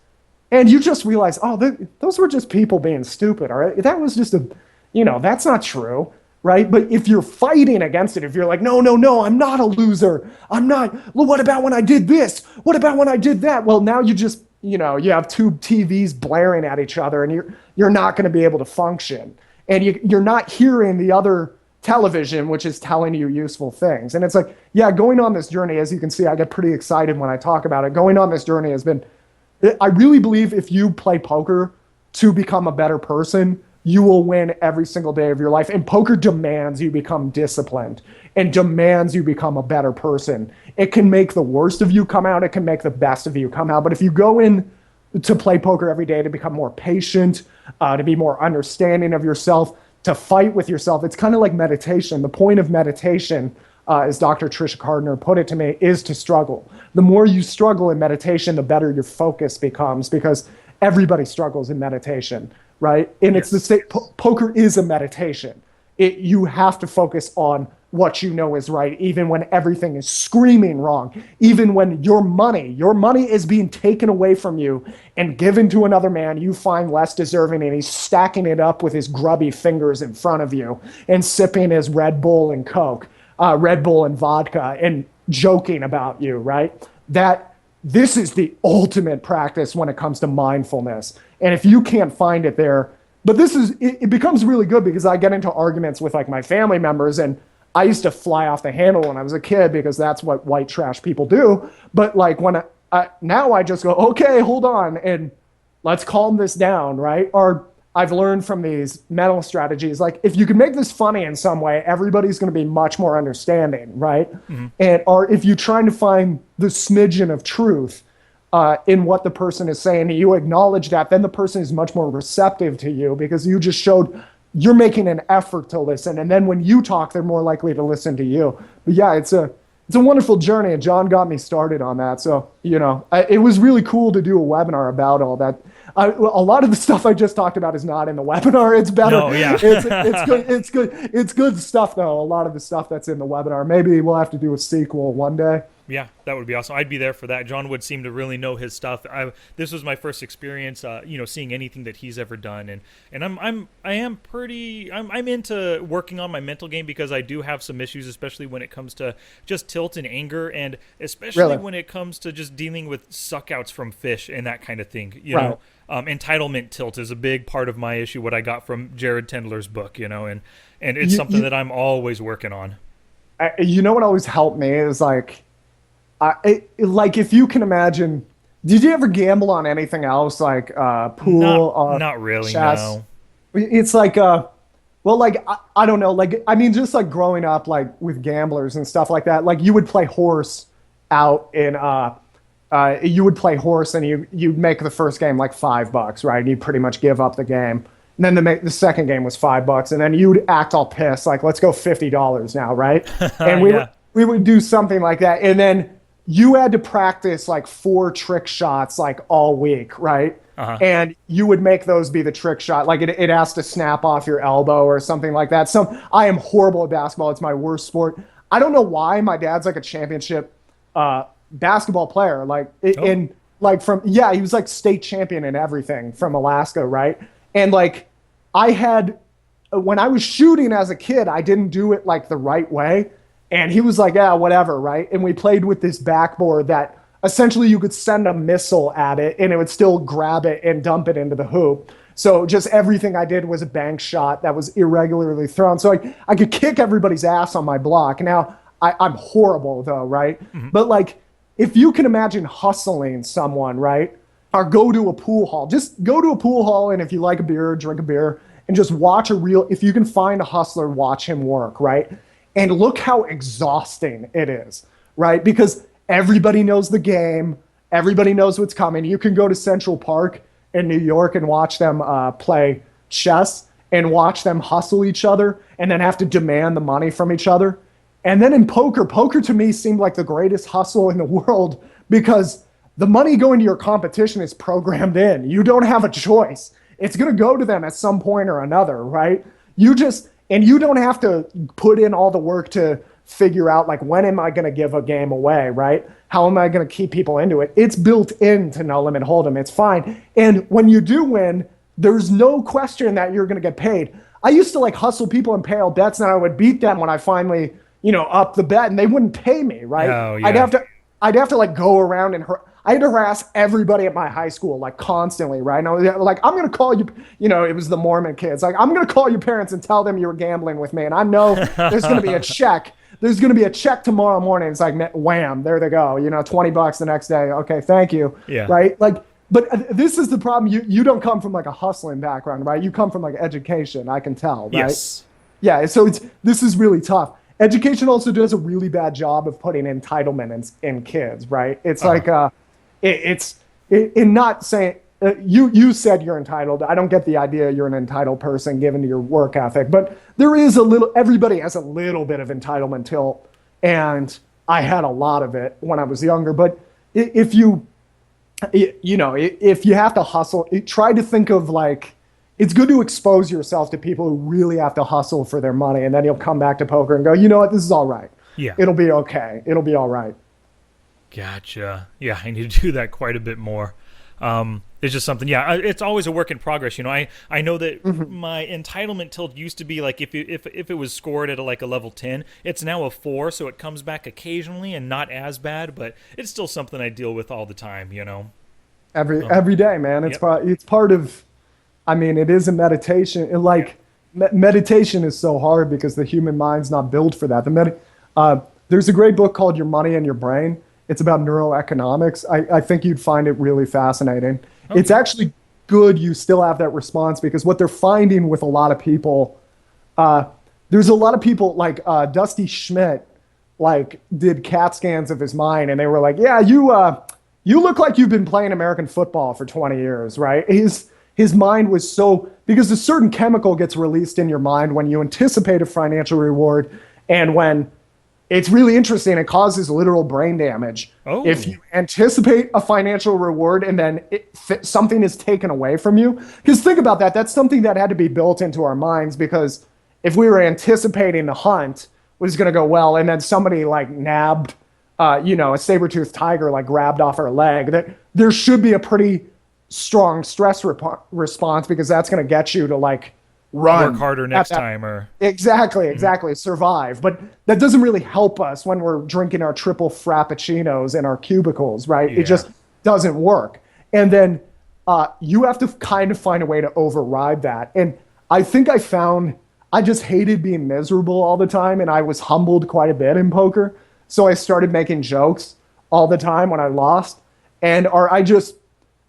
and you just realize, oh, those were just people being stupid, all right? That was just that's not true, right? But if you're fighting against it, if you're like, no, I'm not a loser. I'm not, well, what about when I did this? What about when I did that? Well, now you just, you have two TVs blaring at each other and you're not going to be able to function. And you're not hearing the other television, which is telling you useful things. And it's like, yeah, going on this journey, as you can see, I get pretty excited when I talk about it. Going on this journey has been, I really believe if you play poker to become a better person, you will win every single day of your life. And poker demands you become disciplined and demands you become a better person. It can make the worst of you come out. It can make the best of you come out. But if you go in to play poker every day to become more patient, to be more understanding of yourself, to fight with yourself. It's kind of like meditation. The point of meditation, as Dr. Tricia Cardner put it to me, is to struggle. The more you struggle in meditation, the better your focus becomes, because everybody struggles in meditation, right? And it's the same. Poker is a meditation. You have to focus on what you know is right, even when everything is screaming wrong, even when your money is being taken away from you and given to another man you find less deserving, and he's stacking it up with his grubby fingers in front of you and sipping his Red Bull and Coke, Red Bull and vodka, and joking about you, right? This is the ultimate practice when it comes to mindfulness. And if you can't find it there, but it becomes really good because I get into arguments with like my family members, and I used to fly off the handle when I was a kid because that's what white trash people do. But like now I just go, okay, hold on, and let's calm this down, right? Or I've learned from these mental strategies, like if you can make this funny in some way, everybody's going to be much more understanding, right? Or if you're trying to find the smidgen of truth in what the person is saying, and you acknowledge that, then the person is much more receptive to you because you just showed you're making an effort to listen. And then when you talk, they're more likely to listen to you. But yeah, it's a wonderful journey, and John got me started on that. So, it was really cool to do a webinar about all that. A lot of the stuff I just talked about is not in the webinar. It's better. No, yeah. It's good. It's good stuff, though. A lot of the stuff that's in the webinar. Maybe we'll have to do a sequel one day. Yeah, that would be awesome. I'd be there for that. John would seem to really know his stuff. This was my first experience, seeing anything that he's ever done, and I'm into working on my mental game because I do have some issues, especially when it comes to just tilt and anger, and especially when it comes to just dealing with suckouts from fish and that kind of thing. Entitlement tilt is a big part of my issue. What I got from Jared Tendler's book, and it's something that I'm always working on. What always helped me is like if you can imagine, did you ever gamble on anything else like pool or not really, chess? No. It's like I don't know, just like growing up like with gamblers and stuff like that, like you would play horse out in you would play horse and you'd make the first game like $5, right? And you'd pretty much give up the game. And then the second game was $5, and then you'd act all pissed, like, let's go $50 now, right? And we would do something like that, and then you had to practice like 4 trick shots like all week, right? And you would make those be the trick shot. Like it has to snap off your elbow or something like that. I am horrible at basketball. It's my worst sport. I don't know why. My dad's like a championship basketball player. He was like state champion in everything from Alaska, right? And like when I was shooting as a kid, I didn't do it like the right way. And he was like, yeah, whatever, right? And we played with this backboard that essentially you could send a missile at it and it would still grab it and dump it into the hoop. So just everything I did was a bank shot that was irregularly thrown. So I could kick everybody's ass on my block. Now, I'm horrible though, right? But like, if you can imagine hustling someone, right? Or go to a pool hall. Just go to a pool hall, and if you like a beer, drink a beer, and just watch if you can find a hustler, watch him work, right? And look how exhausting it is, right? Because everybody knows the game. Everybody knows what's coming. You can go to Central Park in New York and watch them play chess and watch them hustle each other and then have to demand the money from each other. And then in poker to me seemed like the greatest hustle in the world because the money going to your competition is programmed in. You don't have a choice. It's going to go to them at some point or another, right? And you don't have to put in all the work to figure out like, when am I going to give a game away, right? How am I going to keep people into it? It's built into No Limit Hold'em. It's fine. And when you do win, there's no question that you're going to get paid. I used to like hustle people and pay all bets, and I would beat them when I finally, up the bet, and they wouldn't pay me, right? Oh, yeah. I'd have to like go around and I had to harass everybody at my high school like constantly, right? And I was like, I'm going to call you, it was the Mormon kids. Like, I'm going to call your parents and tell them you were gambling with me. And I know there's going to be a check. There's going to be a check tomorrow morning. It's like, wham, there they go. $20 the next day. Okay, thank you. Yeah. Right? Like, but this is the problem. You don't come from like a hustling background, right? You come from like education, I can tell, right? Yes. Yeah, so this is really tough. Education also does a really bad job of putting entitlement in kids, right? It's like, in not saying, you said you're entitled. I don't get the idea you're an entitled person given to your work ethic, but there is everybody has a little bit of entitlement tilt, and I had a lot of it when I was younger. But if you have to hustle, try to think of like, it's good to expose yourself to people who really have to hustle for their money, and then you'll come back to poker and go, you know what, this is all right. Yeah. It'll be okay. It'll be all right. Gotcha. Yeah, I need to do that quite a bit more. It's just something, it's always a work in progress. I know that my entitlement tilt used to be like if it was scored at like a level 10, it's now a 4, so it comes back occasionally and not as bad, but it's still something I deal with all the time, Every day, man. It's part of, it is a meditation. Meditation is so hard because the human mind's not built for that. There's a great book called Your Money and Your Brain. It's about neuroeconomics. I think you'd find it really fascinating. Okay. It's actually good you still have that response, because what they're finding with a lot of people, there's a lot of people like Dusty Schmidt, like did CAT scans of his mind, and they were like, yeah, you look like you've been playing American football for 20 years, right? His mind was because a certain chemical gets released in your mind when you anticipate a financial reward, and when it's really interesting, it causes literal brain damage. Oh. If you anticipate a financial reward and then something is taken away from you. Because think about that. That's something that had to be built into our minds, because if we were anticipating the hunt was going to go well, and then somebody like nabbed, a saber-toothed tiger, like grabbed off our leg, that there should be a pretty strong stress response, because that's going to get you to like run, work harder next time, or exactly survive. But that doesn't really help us when we're drinking our triple frappuccinos in our cubicles, right? It just doesn't work. And then you have to kind of find a way to override that. And I think I just hated being miserable all the time, and I was humbled quite a bit in poker, so I started making jokes all the time when I lost,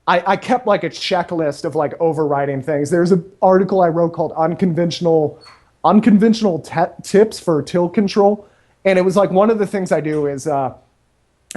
I kept like a checklist of like overriding things. There's an article I wrote called Unconventional Tips for Tilt Control. And it was like, one of the things I do is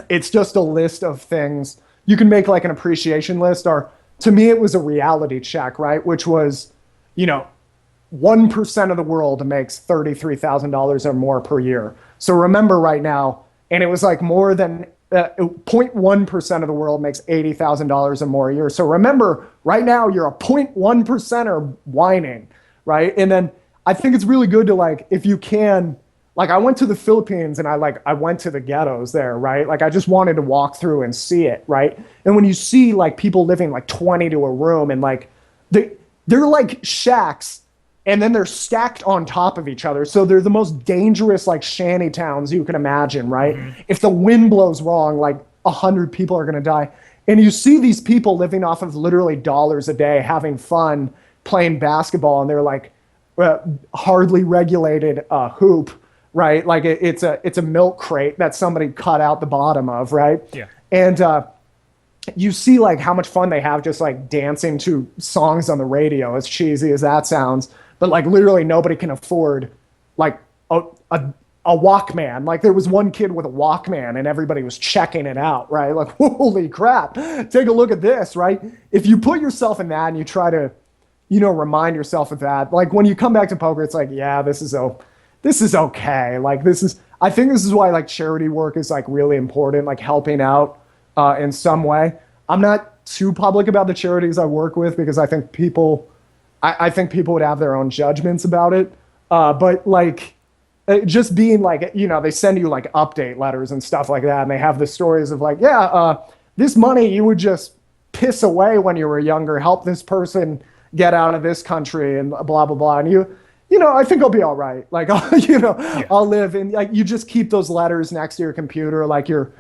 it's just a list of things. You can make like an appreciation list, or to me, it was a reality check, right? Which was, 1% of the world makes $33,000 or more per year. So remember right now, and it was like more than 0.1% of the world makes $80,000 or more a year. So remember, right now you're a 0.1%er whining, right? And then I think it's really good to like, if you can, like I went to the Philippines and I went to the ghettos there, right? Like I just wanted to walk through and see it, right? And when you see like people living like 20 to a room, and like they're like shacks, and then they're stacked on top of each other. So they're the most dangerous like shanty towns you can imagine, right? Mm-hmm. If the wind blows wrong, like 100 people are going to die. And you see these people living off of literally dollars a day, having fun, playing basketball, and they're like hardly regulated hoop, right? Like it's a milk crate that somebody cut out the bottom of, right? Yeah. And you see like how much fun they have just like dancing to songs on the radio, as cheesy as that sounds. But like literally nobody can afford like a Walkman. Like there was one kid with a Walkman and everybody was checking it out, right? Like, holy crap, take a look at this, right? If you put yourself in that and you try to, remind yourself of that, like when you come back to poker, it's like, yeah, this is okay. Like I think this is why like charity work is like really important, like helping out in some way. I'm not too public about the charities I work with because I think I think people would have their own judgments about it. But like, just being like, they send you like update letters and stuff like that. And they have the stories of like, this money you would just piss away when you were younger, help this person get out of this country and blah, blah, blah. And I think I'll be all right. Like, I'll live, and like, you just keep those letters next to your computer, like your,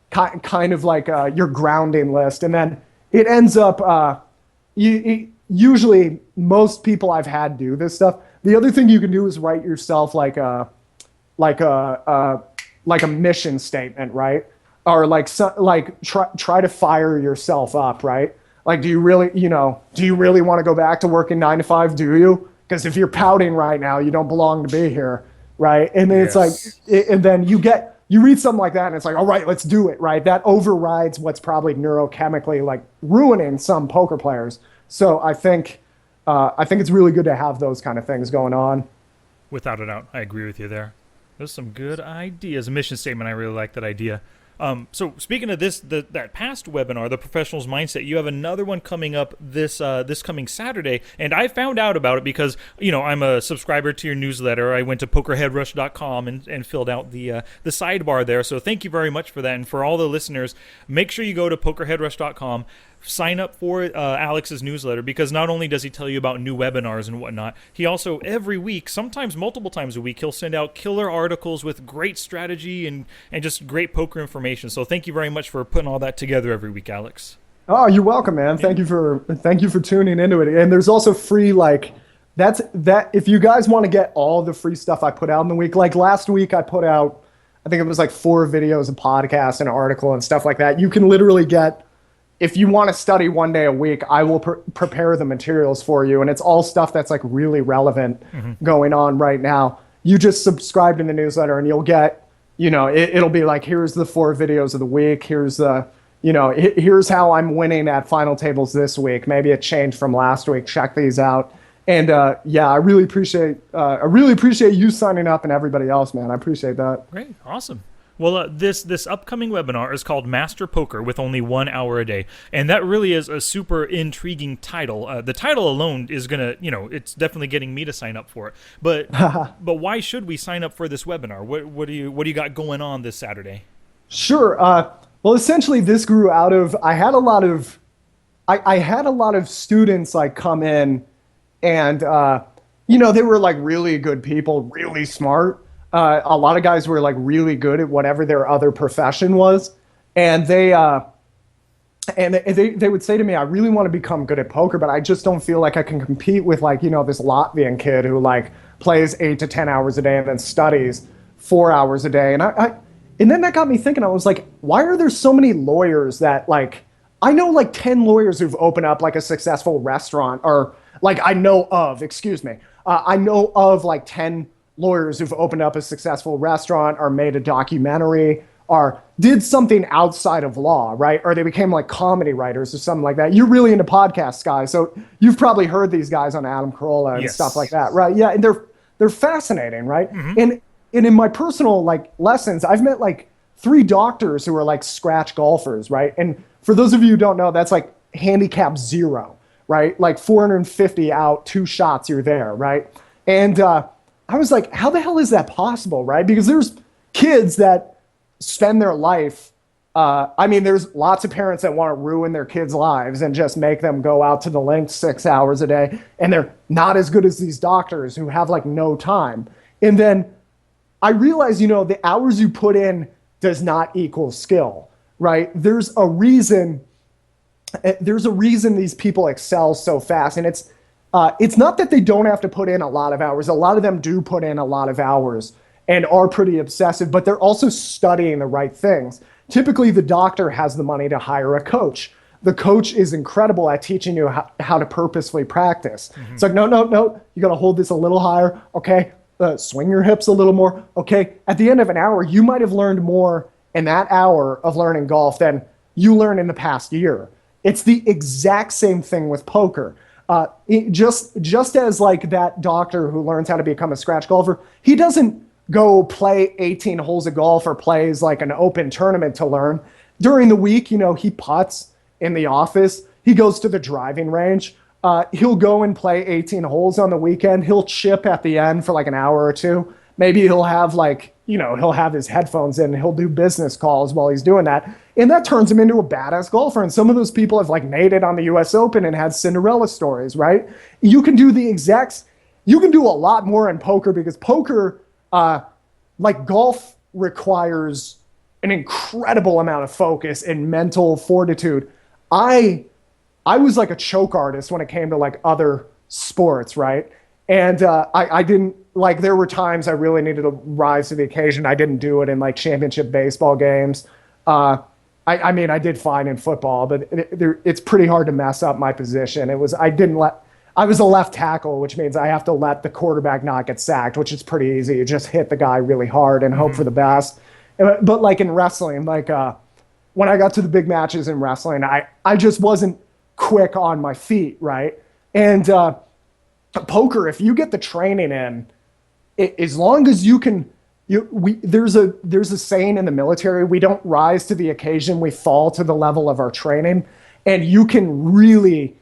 kind of like your grounding list. And then it ends up, usually most people I've had do this stuff. The other thing you can do is write yourself like a mission statement, right? Or try to fire yourself up, right? Like, do you really want to go back to working 9 to 5? Do you? Because if you're pouting right now, you don't belong to be here, right? And then it's like, and then you read something like that, and it's like, all right, let's do it, right? That overrides what's probably neurochemically like ruining some poker players. So I think it's really good to have those kind of things going on. Without a doubt, I agree with you there. There's some good ideas. A mission statement, I really like that idea. So speaking of this, that past webinar, the Professional's Mindset, you have another one coming up this coming Saturday, and I found out about it because I'm a subscriber to your newsletter. I went to pokerheadrush.com and filled out the sidebar there. So thank you very much for that, and for all the listeners, make sure you go to pokerheadrush.com. Sign up for Alex's newsletter, because not only does he tell you about new webinars and whatnot, he also every week, sometimes multiple times a week, he'll send out killer articles with great strategy and just great poker information. So thank you very much for putting all that together every week, Alex. Oh, you're welcome, man. Thank you for tuning into it. And there's also free, like, that if you guys want to get all the free stuff I put out in the week, like last week I put out, I think it was like 4 videos, a podcast, an article, and stuff like that. You can literally get, if you want to study 1 day a week, I will prepare the materials for you. And it's all stuff that's like really relevant going on right now. You just subscribe to the newsletter and you'll get, it'll be like, here's the 4 videos of the week. Here's here's how I'm winning at final tables this week. Maybe it changed from last week. Check these out. And I really appreciate you signing up and everybody else, man. I appreciate that. Great. Awesome. Well, this upcoming webinar is called Master Poker with Only 1 Hour a Day, and that really is a super intriguing title. The title alone is gonna, it's definitely getting me to sign up for it. But why should we sign up for this webinar? What do you got going on this Saturday? Sure. Well, essentially, this grew out of I had a lot of students like come in, and they were like really good people, really smart. A lot of guys were like really good at whatever their other profession was, and they would say to me, I really want to become good at poker, but I just don't feel like I can compete with like, this Latvian kid who like plays 8 to 10 hours a day and then studies 4 hours a day. And then that got me thinking, I was like, why are there so many lawyers that like, I know like 10 lawyers who've opened up like a successful restaurant, or like I know of like 10 lawyers who've opened up a successful restaurant or made a documentary or did something outside of law, right? Or they became like comedy writers or something like that. You're really into podcasts, guys, so you've probably heard these guys on Adam Carolla and stuff like that, right? Yeah, and they're fascinating, right? And in my personal like lessons, I've met like 3 doctors who are like scratch golfers, right? And for those of you who don't know, that's like handicap 0, right? Like 450 out, 2 shots, you're there, right? And I was like, how the hell is that possible, right? Because there's kids that spend their life, there's lots of parents that want to ruin their kids' lives and just make them go out to the links 6 hours a day, and they're not as good as these doctors who have like no time. And then I realized, the hours you put in does not equal skill, right? There's a reason these people excel so fast, and it's not that they don't have to put in a lot of hours. A lot of them do put in a lot of hours and are pretty obsessive, but they're also studying the right things. Typically, the doctor has the money to hire a coach. The coach is incredible at teaching you how to purposefully practice. It's like, no, you got to hold this a little higher. Okay, swing your hips a little more. Okay, at the end of an hour, you might have learned more in that hour of learning golf than you learned in the past year. It's the exact same thing with poker. Just as like that doctor who learns how to become a scratch golfer, he doesn't go play 18 holes of golf or plays like an open tournament to learn. During the week, he putts in the office. He goes to the driving range. He'll go and play 18 holes on the weekend. He'll chip at the end for like an hour or two. Maybe he'll have he'll have his headphones in and he'll do business calls while he's doing that. And that turns him into a badass golfer. And some of those people have like made it on the US Open and had Cinderella stories, right? You can do you can do a lot more in poker, because poker, like golf, requires an incredible amount of focus and mental fortitude. I was like a choke artist when it came to like other sports, right? And I didn't, like, there were times I really needed to rise to the occasion. I didn't do it in like championship baseball games. I mean, I did fine in football, but it's pretty hard to mess up my position. I was a left tackle, which means I have to let the quarterback not get sacked, which is pretty easy. You just hit the guy really hard and hope for the best. But like in wrestling, like when I got to the big matches in wrestling, I just wasn't quick on my feet, right? And poker, if you get the training in, as long as you can, there's a saying in the military: we don't rise to the occasion, we fall to the level of our training. And you can really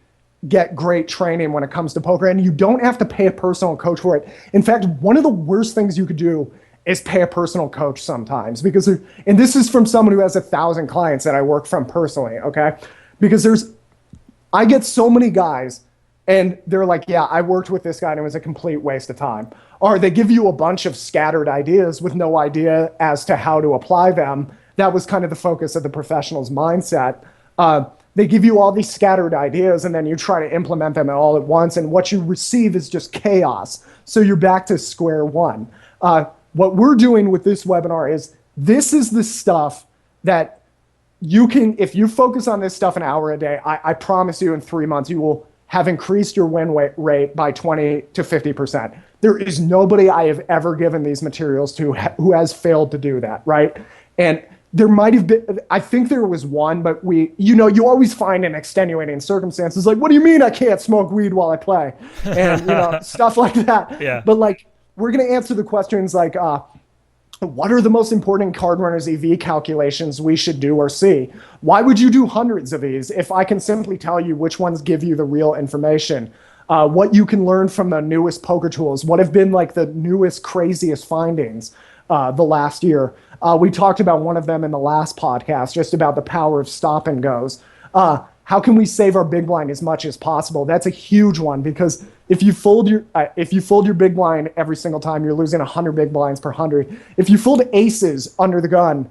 get great training when it comes to poker, and you don't have to pay a personal coach for it. In fact, one of the worst things you could do is pay a personal coach sometimes, because and this is from someone who has 1,000 clients that I work from personally, okay? Because I get so many guys and they're like, yeah, I worked with this guy and it was a complete waste of time. Or they give you a bunch of scattered ideas with no idea as to how to apply them. That was kind of the focus of the professional's mindset. They give you all these scattered ideas and then you try to implement them all at once, and what you receive is just chaos. So you're back to square one. What we're doing with this webinar is, this is the stuff that you can, if you focus on this stuff an hour a day, I promise you in 3 months, you will have increased your win rate by 20 to 50%. There is nobody I have ever given these materials to who has failed to do that, right? And there might have been, I think there was one, but you always find an extenuating circumstances. Like, what do you mean I can't smoke weed while I play? And, stuff like that. Yeah. But like, we're going to answer the questions like, what are the most important card runners EV calculations we should do or see? Why would you do hundreds of these if I can simply tell you which ones give you the real information? What you can learn from the newest poker tools? What have been like the newest, craziest findings the last year? We talked about one of them in the last podcast, just about the power of stop and goes. How can we save our big blind as much as possible? That's a huge one, because if you fold your big blind every single time, you're losing 100 big blinds per 100. If you fold aces under the gun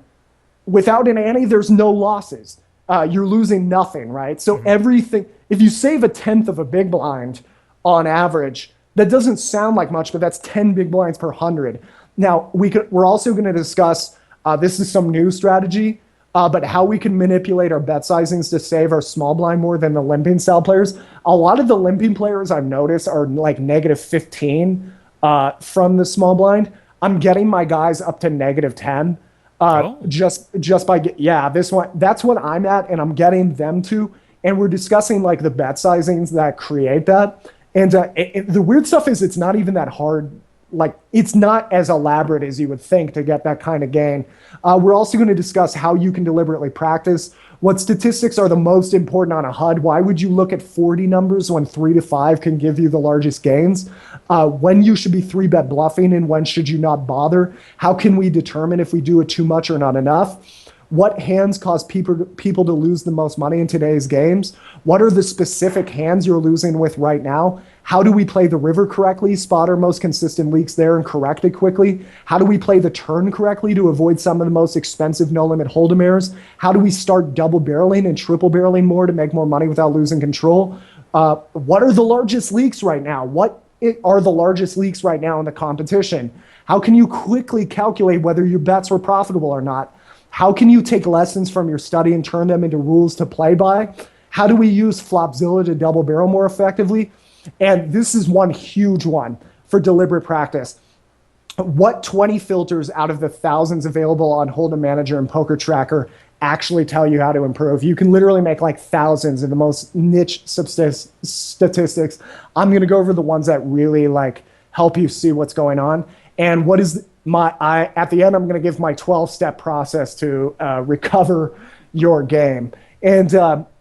without an ante, there's no losses. You're losing nothing, right? So everything, if you save 1/10 of a big blind on average, that doesn't sound like much, but that's 10 big blinds per 100. Now, we're also going to discuss, this is some new strategy, but how we can manipulate our bet sizings to save our small blind more than the limping style players. A lot of the limping players I've noticed are like -15 from the small blind. I'm getting my guys up to -10. Just by that's what I'm at, and I'm getting them to. And we're discussing like the bet sizings that create that. And the weird stuff is, it's not even that hard. Like, it's not as elaborate as you would think to get that kind of gain. We're also going to discuss how you can deliberately practice, what statistics are the most important on a HUD. Why would you look at 40 numbers when 3 to 5 can give you the largest gains? When you should be 3-bet bluffing and when should you not bother? How can we determine if we do it too much or not enough? What hands cause people to lose the most money in today's games? What are the specific hands you're losing with right now? How do we play the river correctly, spot our most consistent leaks there and correct it quickly? How do we play the turn correctly to avoid some of the most expensive no-limit hold'em errors? How do we start double barreling and triple barreling more to make more money without losing control? What are the largest leaks right now? What are the largest leaks right now in the competition? How can you quickly calculate whether your bets were profitable or not? How can you take lessons from your study and turn them into rules to play by? How do we use Flopzilla to double barrel more effectively? And this is one huge one for deliberate practice. What 20 filters out of the thousands available on Hold'em Manager and Poker Tracker actually tell you how to improve? You can literally make like thousands of the most niche statistics. I'm going to go over the ones that really like help you see what's going on. And what is at the end, I'm going to give my 12-step process to recover your game. And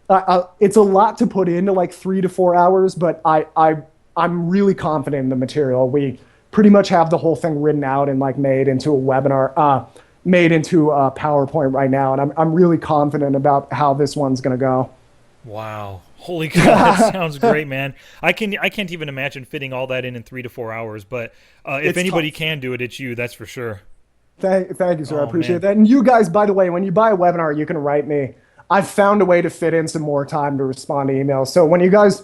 it's a lot to put into like 3 to 4 hours, but I'm really confident in the material. We pretty much have the whole thing written out and like made into a webinar, made into a PowerPoint right now, and I'm really confident about how this one's gonna go. Wow. Holy cow, that sounds great, man. I can't even imagine fitting all that in 3 to 4 hours, but if anybody can do it, it's you, that's for sure. Thank you, sir. I appreciate man. that. And you guys, by the way, when you buy a webinar, you can write me. I've found a way to fit in some more time to respond to emails. So when you guys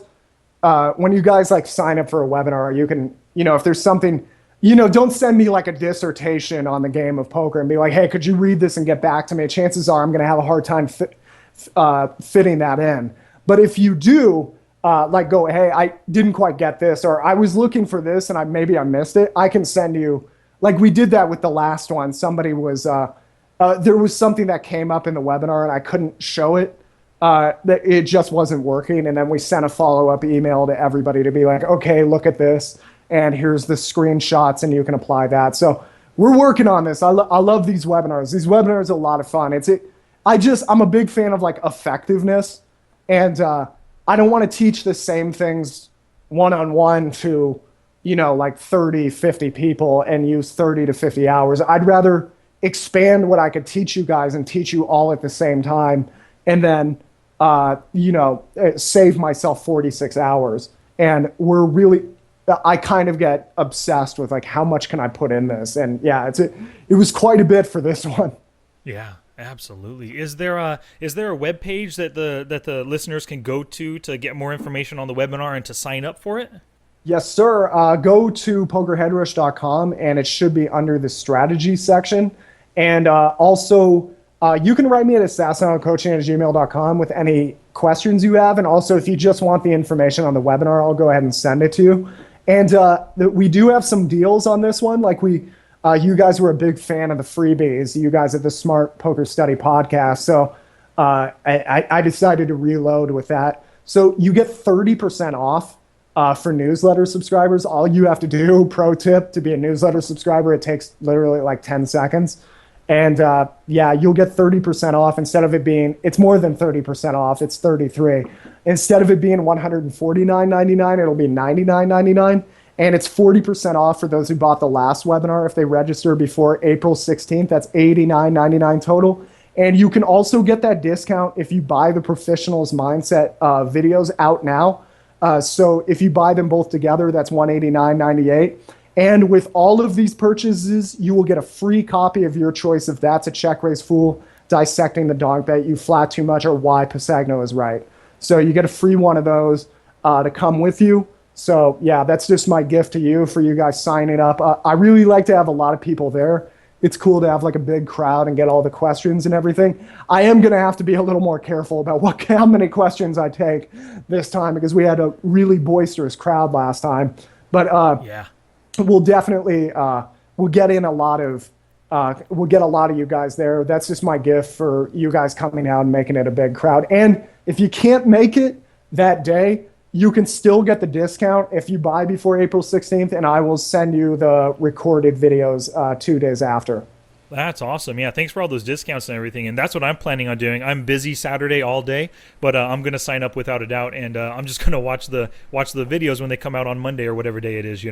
like sign up for a webinar, you can, if there's something, don't send me like a dissertation on the game of poker and be like, hey, could you read this and get back to me? Chances are I'm going to have a hard time fitting that in. But if you do, like go, hey, I didn't quite get this, or I was looking for this and maybe I missed it, I can send you, like we did that with the last one. Somebody was, there was something that came up in the webinar and I couldn't show it. That it just wasn't working. And then we sent a follow-up email to everybody to be like, okay, look at this. And here's the screenshots and you can apply that. So we're working on this. I love these webinars. These webinars are a lot of fun. I'm a big fan of like effectiveness. And I don't want to teach the same things one-on-one to, like 30, 50 people and use 30 to 50 hours. I'd rather expand what I could teach you guys and teach you all at the same time. And then, save myself 46 hours. And I kind of get obsessed with like, how much can I put in this? And yeah, it was quite a bit for this one. Yeah. Absolutely. Is there a web page that the listeners can go to get more information on the webinar and to sign up for it? Yes, sir. Go to pokerheadrush.com and it should be under the strategy section. And also, you can write me at assassinatocoaching@gmail.com with any questions you have. And also, if you just want the information on the webinar, I'll go ahead and send it to you. And we do have some deals on this one. Like you guys were a big fan of the freebies, you guys at the Smart Poker Study podcast. So I decided to reload with that. So you get 30% off for newsletter subscribers. All you have to do, pro tip, to be a newsletter subscriber, it takes literally like 10 seconds. And you'll get 30% off instead of it being, it's more than 30% off, it's 33. Instead of it being $149.99, it'll be $99.99. And it's 40% off for those who bought the last webinar if they register before April 16th. That's $89.99 total. And you can also get that discount if you buy the Professionals Mindset videos out now. So if you buy them both together, that's $189.98. And with all of these purchases, you will get a free copy of your choice of That's a Check Raise Fool, Dissecting the Donk Bet, You Flat Too Much, or Why Pisagno is Right. So you get a free one of those to come with you. So yeah, that's just my gift to you for you guys signing up. I really like to have a lot of people there. It's cool to have like a big crowd and get all the questions and everything. I am going to have to be a little more careful about how many questions I take this time because we had a really boisterous crowd last time. But we'll definitely we'll get a lot of you guys there. That's just my gift for you guys coming out and making it a big crowd. And if you can't make it that day, you can still get the discount if you buy before April 16th, and I will send you the recorded videos 2 days after. That's awesome. Yeah, thanks for all those discounts and everything. And that's what I'm planning on doing. I'm busy Saturday all day, but I'm going to sign up without a doubt, and I'm just going to watch the videos when they come out on Monday or whatever day it is,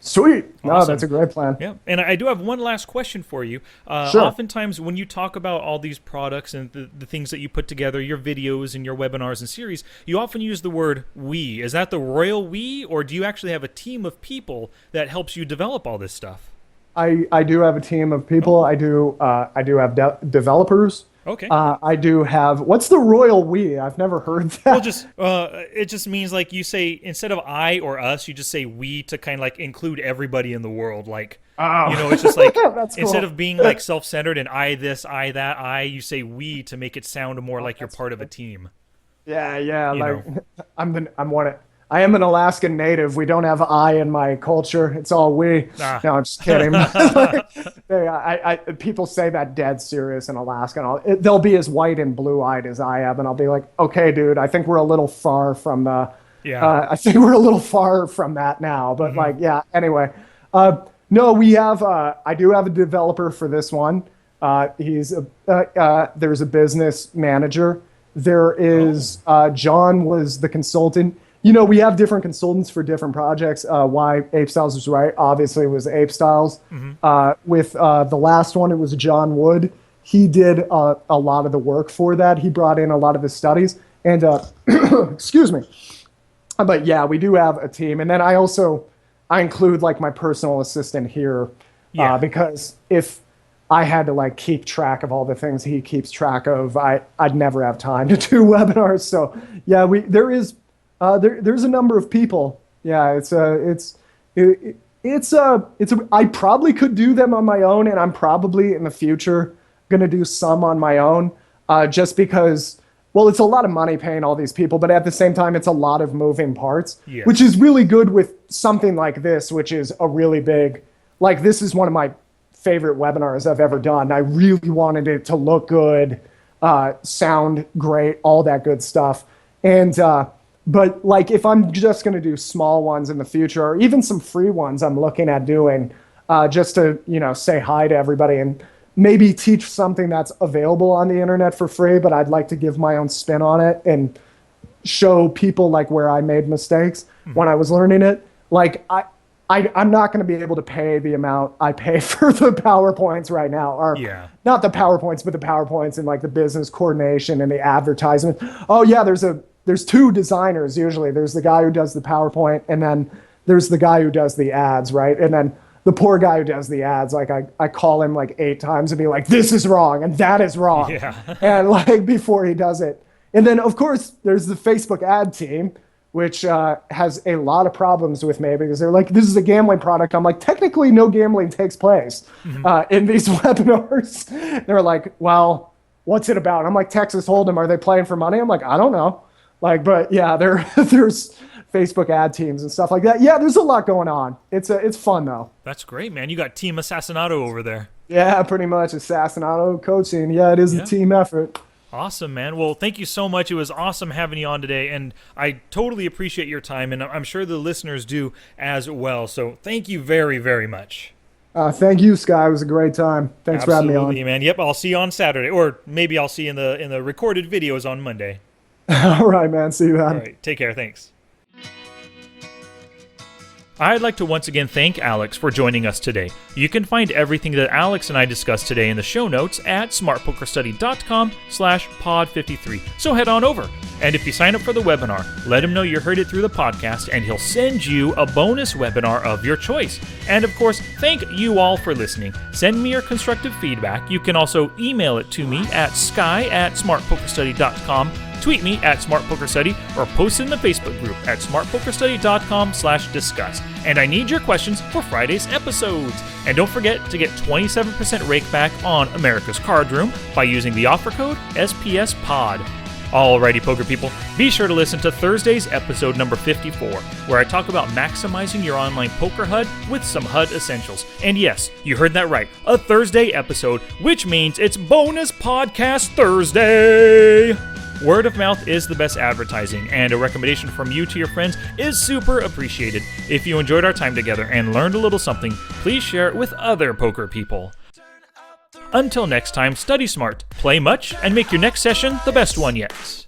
Sweet. Awesome. No, that's a great plan. Yeah, and I do have one last question for you. Sure. Oftentimes when you talk about all these products and the things that you put together, your videos and your webinars and series, you often use the word we. Is that the royal we, or do you actually have a team of people that helps you develop all this stuff? I do have a team of people. I do have developers. Okay. I do have, what's the royal we? I've never heard that. Well, it just means like you say, instead of I or us, you just say we to kind of like include everybody in the world. Like, it's just like, instead of being like self-centered and I this, I that, you say we to make it sound more like you're part of a team. Yeah. I am an Alaskan native. We don't have I in my culture. It's all we. No, I'm just kidding. People say that dead serious in Alaska. They'll be as white and blue-eyed as I am, and I'll be like, okay, dude, I think we're a little far from the. Yeah. I think we're a little far from that now, but anyway. No, we have. I do have a developer for this one. There's a business manager. There is John was the consultant. We have different consultants for different projects. Why Ape Styles was right, obviously, was Ape Styles. With the last one, it was John Wood. He did a lot of the work for that. He brought in a lot of the studies. And excuse me. But yeah, we do have a team. And then I include like my personal assistant here because if I had to like keep track of all the things he keeps track of, I'd never have time to do webinars. So yeah, there's a number of people. Yeah, I probably could do them on my own, and I'm probably in the future gonna do some on my own, just because. Well, it's a lot of money paying all these people, but at the same time, it's a lot of moving parts, which is really good with something like this, which is a really big, like this is one of my favorite webinars I've ever done. I really wanted it to look good, sound great, all that good stuff. And, but like if I'm just going to do small ones in the future, or even some free ones I'm looking at doing, just to, say hi to everybody and maybe teach something that's available on the internet for free, but I'd like to give my own spin on it and show people like where I made mistakes when I was learning it. Like I'm not going to be able to pay the amount I pay for the PowerPoints right now, or not the PowerPoints, but the PowerPoints and like the business coordination and the advertisement. Oh yeah, there's two designers usually. There's the guy who does the PowerPoint, and then there's the guy who does the ads, right? And then the poor guy who does the ads, like I call him like 8 times and be like, this is wrong and that is wrong. And like before he does it. And then of course there's the Facebook ad team, which has a lot of problems with me because they're like, this is a gambling product. I'm like, technically no gambling takes place in these webinars. They're like, well, what's it about? I'm like, Texas Hold'em, are they playing for money? I'm like, I don't know. Like, but yeah, there's Facebook ad teams and stuff like that. Yeah, there's a lot going on. It's fun though. That's great, man. You got Team Assassinato over there. Yeah, pretty much. Assassinato coaching. Yeah, it is a team effort. Awesome, man. Well, thank you so much. It was awesome having you on today, and I totally appreciate your time, and I'm sure the listeners do as well. So thank you very, very much. Thank you, Sky. It was a great time. Thanks for having me on. Absolutely, man. Yep, I'll see you on Saturday, or maybe I'll see you in the recorded videos on Monday. All right, man. See you then. All right, take care. Thanks. I'd like to once again thank Alex for joining us today. You can find everything that Alex and I discussed today in the show notes at smartpokerstudy.com/pod53. So head on over. And if you sign up for the webinar, let him know you heard it through the podcast and he'll send you a bonus webinar of your choice. And of course, thank you all for listening. Send me your constructive feedback. You can also email it to me at sky@smartpokerstudy.com. Tweet me at SmartPokerStudy or post it in the Facebook group at smartpokerstudy.com/discuss. And I need your questions for Friday's episodes. And don't forget to get 27% rake back on America's Card Room by using the offer code SPSPOD. Alrighty, poker people, be sure to listen to Thursday's episode number 54, where I talk about maximizing your online poker HUD with some HUD essentials. And yes, you heard that right, a Thursday episode, which means it's Bonus Podcast Thursday! Word of mouth is the best advertising, and a recommendation from you to your friends is super appreciated. If you enjoyed our time together and learned a little something, please share it with other poker people. Until next time, study smart, play much, and make your next session the best one yet.